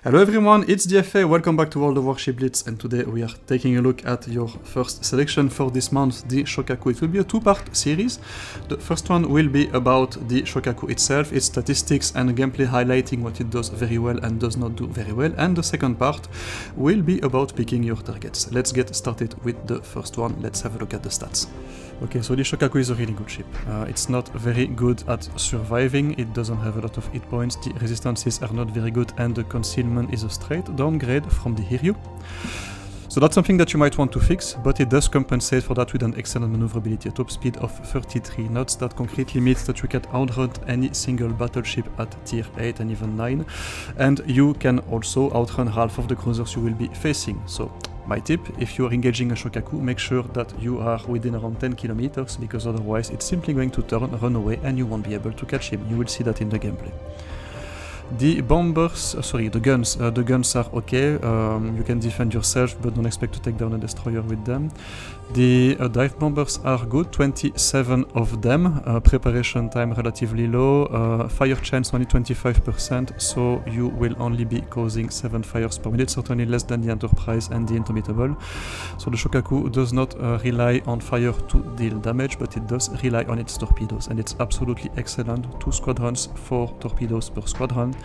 Hello everyone, it's DFA, welcome back to World of Warships Blitz, and today we are taking a look at your first selection for this month, the Shokaku. It will be a two-part series. The first one will be about the Shokaku itself, its statistics and gameplay, highlighting what it does very well and does not do very well, and the second part will be about picking your targets. Let's get started with the first one. Let's have a look at the stats. Okay, so the Shokaku is a really good ship. It's not very good at surviving, it doesn't have a lot of hit points, the resistances are not very good, and the concealment is a straight downgrade from the Hiryu. So that's something that you might want to fix, but it does compensate for that with an excellent maneuverability, a top speed of 33 knots. That concretely means that you can outrun any single battleship at tier 8 and even 9, and you can also outrun half of the cruisers you will be facing. So my tip, if you are engaging a Shokaku, make sure that you are within around 10 kilometers, because otherwise it's simply going to run away and you won't be able to catch him. You will see that in the gameplay. The the guns are okay, you can defend yourself, but don't expect to take down a destroyer with them. The dive bombers are good, 27 of them, preparation time relatively low, fire chance only 25%, so you will only be causing 7 fires per minute, certainly less than the Enterprise and the Indomitable. So the Shokaku does not rely on fire to deal damage, but it does rely on its torpedoes, and it's absolutely excellent. 2 squadrons, 4 torpedoes per squadron.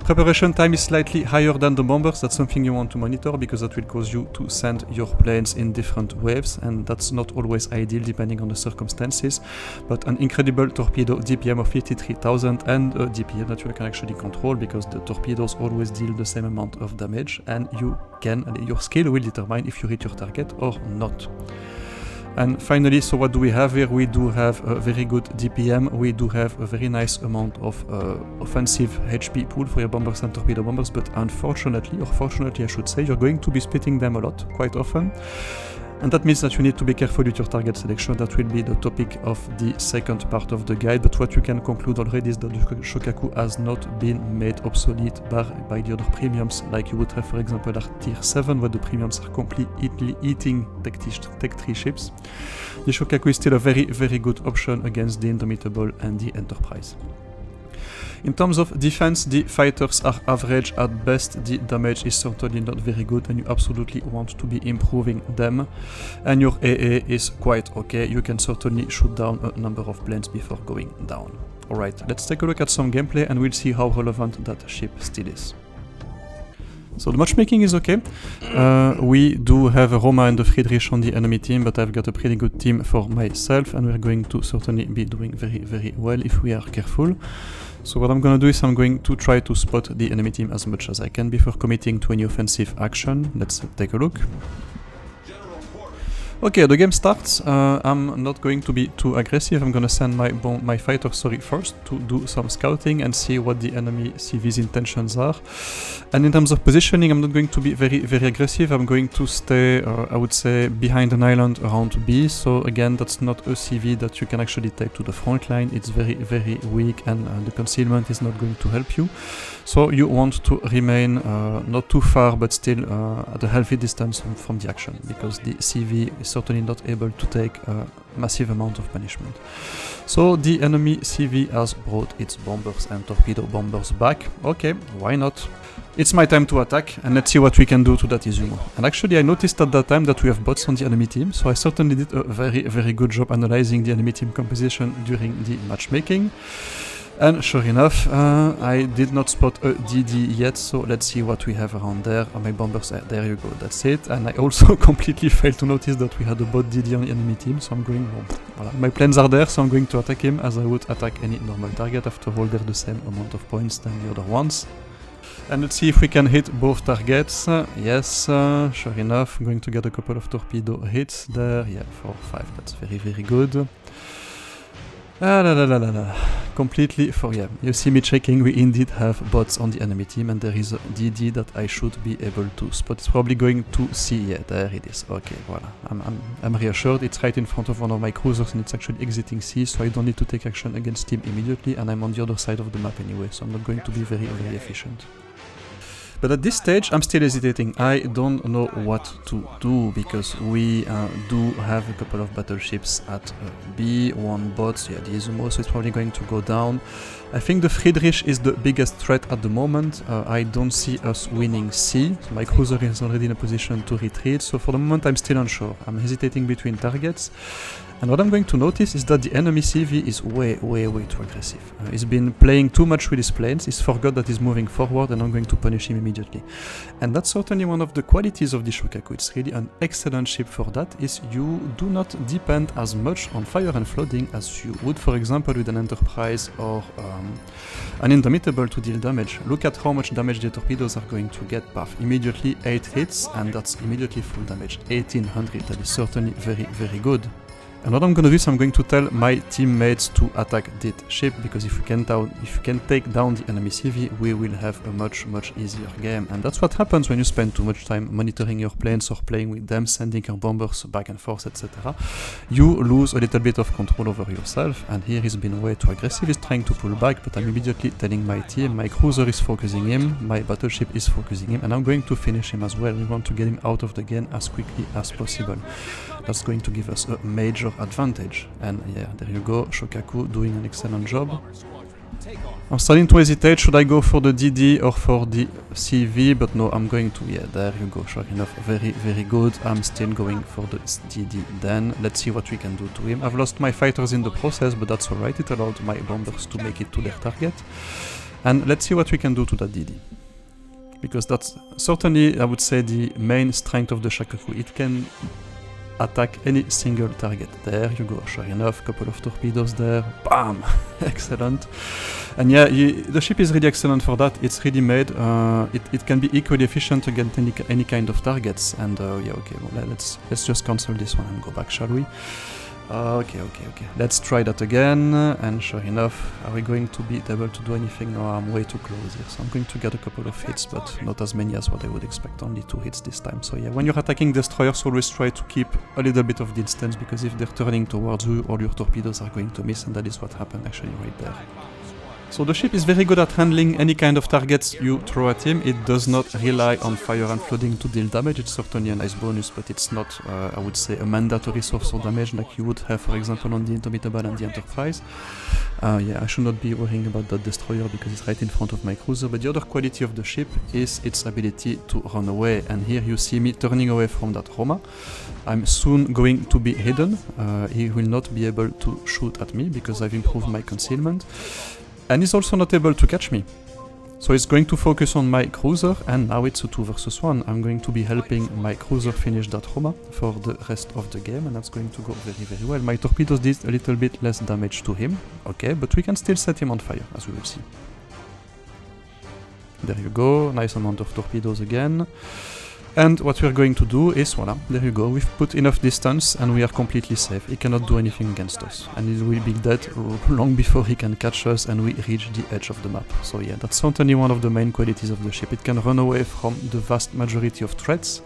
Preparation time is slightly higher than the bombers. That's something you want to monitor, because that will cause you to send your planes in different waves, and that's not always ideal depending on the circumstances. But an incredible torpedo DPM of 53,000 and a DPM that you can actually control, because the torpedoes always deal the same amount of damage, and your skill will determine if you hit your target or not. And finally, so what do we have here? We do have a very good DPM, we do have a very nice amount of offensive HP pool for your bombers and torpedo bombers, but unfortunately, or fortunately I should say, you're going to be splitting them a lot, quite often. And that means that you need to be careful with your target selection. That will be the topic of the second part of the guide, but what you can conclude already is that the Shokaku has not been made obsolete by the other premiums, like you would have, for example, at tier 7, where the premiums are completely eating Tech 3 ships. The Shokaku is still a very, very good option against the Indomitable and the Enterprise. In terms of defense, the fighters are average at best, the damage is certainly not very good, and you absolutely want to be improving them. And your AA is quite okay, you can certainly shoot down a number of planes before going down. Alright, let's take a look at some gameplay and we'll see how relevant that ship still is. So the matchmaking is okay. We do have a Roma and a Friedrich on the enemy team, but I've got a pretty good team for myself, and we're going to certainly be doing very, very well if we are careful. So what I'm going to do is I'm going to try to spot the enemy team as much as I can before committing to any offensive action. Let's take a look. Okay, the game starts. I'm not going to be too aggressive. I'm going to send my fighter first to do some scouting and see what the enemy CV's intentions are. And in terms of positioning, I'm not going to be very, very aggressive. I'm going to stay, I would say, behind an island around B. So again, that's not a CV that you can actually take to the front line. It's very, very weak, and the concealment is not going to help you. So you want to remain not too far, but still at a healthy distance from the action, because the CV is certainly not able to take a massive amount of punishment. So the enemy CV has brought its bombers and torpedo bombers back. Okay, why not? It's my time to attack, and let's see what we can do to that Izumo. And actually I noticed at that time that we have bots on the enemy team, so I certainly did a very, very good job analyzing the enemy team composition during the matchmaking. And sure enough, I did not spot a DD yet, so let's see what we have around there. My bombers, there you go, that's it. And I also completely failed to notice that we had a bot DD on the enemy team, so I'm going, well, my plans are there, so I'm going to attack him as I would attack any normal target. After all, they're the same amount of points than the other ones. And let's see if we can hit both targets. Yes, sure enough, I'm going to get a couple of torpedo hits there. Yeah, 4 or 5, that's very, very good. Completely you see me checking, we indeed have bots on the enemy team, and there is a DD that I should be able to spot. It's probably going to C, yeah, there it is, okay, voila. I'm reassured, it's right in front of one of my cruisers, and it's actually exiting C, so I don't need to take action against him immediately, and I'm on the other side of the map anyway, so I'm not going to be very, very efficient. But at this stage, I'm still hesitating. I don't know what to do, because we do have a couple of battleships at B, one bot, yeah, the Izumo, so it's probably going to go down. I think the Friedrich is the biggest threat at the moment. I don't see us winning C. So my cruiser is already in a position to retreat, so for the moment I'm still unsure. I'm hesitating between targets. And what I'm going to notice is that the enemy CV is way too aggressive. He's been playing too much with his planes, he's forgot that he's moving forward, and I'm going to punish him immediately. And that's certainly one of the qualities of the Shokaku. It's really an excellent ship for that, is you do not depend as much on fire and flooding as you would, for example, with an Enterprise or an Indomitable to deal damage. Look at how much damage the torpedoes are going to get. Paf, immediately 8 hits, and that's immediately full damage, 1800. That is certainly very good. And what I'm going to do is I'm going to tell my teammates to attack that ship, because if we can take down the enemy CV, we will have a much easier game. And that's what happens when you spend too much time monitoring your planes or playing with them, sending your bombers back and forth, etc. You lose a little bit of control over yourself, and here he's been way too aggressive. He's trying to pull back, but I'm immediately telling my team, my cruiser is focusing him, my battleship is focusing him, and I'm going to finish him as well. We want to get him out of the game as quickly as possible. That's going to give us a major advantage. And yeah, there you go, Shokaku doing an excellent job. I'm starting to hesitate, should I go for the DD or for the CV, but no, I'm going to, yeah, there you go, sure enough, very good. I'm still going for the DD then. Let's see what we can do to him. I've lost my fighters in the process, but that's alright, it allowed my bombers to make it to their target. And let's see what we can do to that DD. Because that's certainly, I would say, the main strength of the Shokaku. It can attack any single target. There you go, sure enough, couple of torpedoes there, bam, excellent. And yeah, the ship is really excellent for that. It's really made, it can be equally efficient against any kind of targets. And yeah, okay, well, let's just cancel this one and go back, shall we? Okay, let's try that again, and sure enough, are we going to be able to do anything? No, I'm way too close here, so I'm going to get a couple of hits, but not as many as what I would expect, only 2 hits this time. So yeah, when you're attacking destroyers, always try to keep a little bit of distance, because if they're turning towards you, all your torpedoes are going to miss, and that is what happened actually right there. So the ship is very good at handling any kind of targets you throw at him. It does not rely on fire and flooding to deal damage. It's certainly a nice bonus, but it's not, I would say, a mandatory source of damage like you would have, for example, on the Indomitable and the Enterprise. Yeah, I should not be worrying about that destroyer because it's right in front of my cruiser, but the other quality of the ship is its ability to run away, and here you see me turning away from that Roma. I'm soon going to be hidden. He will not be able to shoot at me because I've improved my concealment. And he's also not able to catch me. So he's going to focus on my cruiser, and now it's a 2 versus 1. I'm going to be helping my cruiser finish that Roma for the rest of the game, and that's going to go very well. My torpedoes did a little bit less damage to him, okay, but we can still set him on fire, as we will see. There you go, nice amount of torpedoes again. And what we're going to do is, voila, there you go, we've put enough distance and we are completely safe. He cannot do anything against us, and he will be dead long before he can catch us and we reach the edge of the map. So yeah, that's certainly one of the main qualities of the ship. It can run away from the vast majority of threats.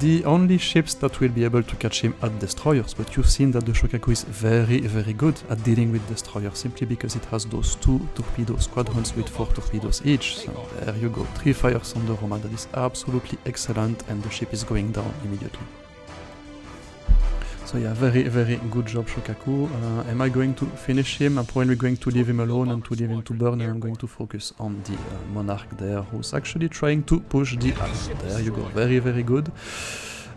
The only ships that will be able to catch him are destroyers, but you've seen that the Shokaku is very good at dealing with destroyers, simply because it has those 2 torpedo squadrons with 4 torpedoes each. So there you go, 3 fires on the Roma. That is absolutely excellent, and the ship is going down immediately. So yeah, very good job, Shokaku. Am I going to finish him? I'm probably going to leave him alone and to leave him to burn, and I'm going to focus on the Monarch there, who's actually trying to push the island. There you go, very good.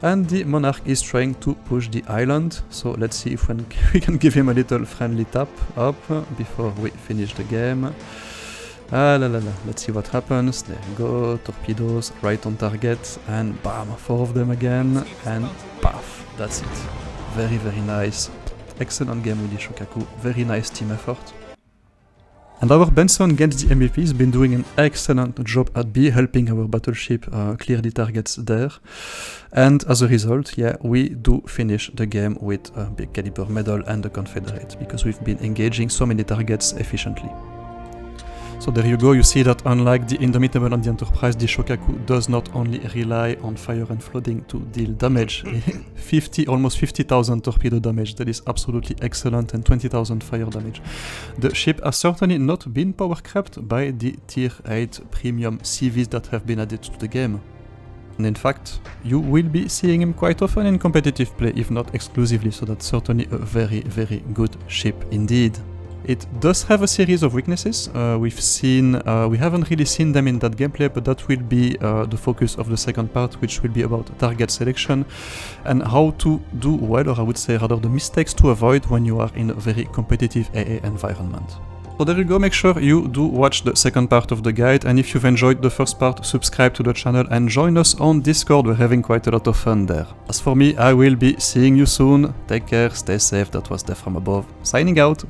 And the Monarch is trying to push the island, so let's see if we can give him a little friendly tap up before we finish the game. Let's see what happens. There you go, torpedoes right on target, and bam, 4 of them again, and paf, that's it. Very nice. Excellent game with the Shokaku. Very nice team effort. And our Benson gets the MVP. He's been doing an excellent job at B, helping our battleship clear the targets there. And as a result, yeah, we do finish the game with a big caliber medal and a Confederate, because we've been engaging so many targets efficiently. So So there you go, you see that unlike the Indomitable and the Enterprise, the Shokaku does not only rely on fire and flooding to deal damage. Almost 50,000 torpedo damage, that is absolutely excellent, and 20,000 fire damage. The ship has certainly not been power crept by the Tier 8 premium CVs that have been added to the game. And in fact, you will be seeing him quite often in competitive play, if not exclusively, so that's certainly a very, very good ship indeed. It does have a series of weaknesses. We haven't really seen them in that gameplay, but that will be the focus of the second part, which will be about target selection and how to do well, or I would say rather the mistakes to avoid when you are in a very competitive AA environment. So there you go, make sure you do watch the second part of the guide, and if you've enjoyed the first part, subscribe to the channel and join us on Discord, we're having quite a lot of fun there. As for me, I will be seeing you soon, take care, stay safe, that was Death from Above, signing out!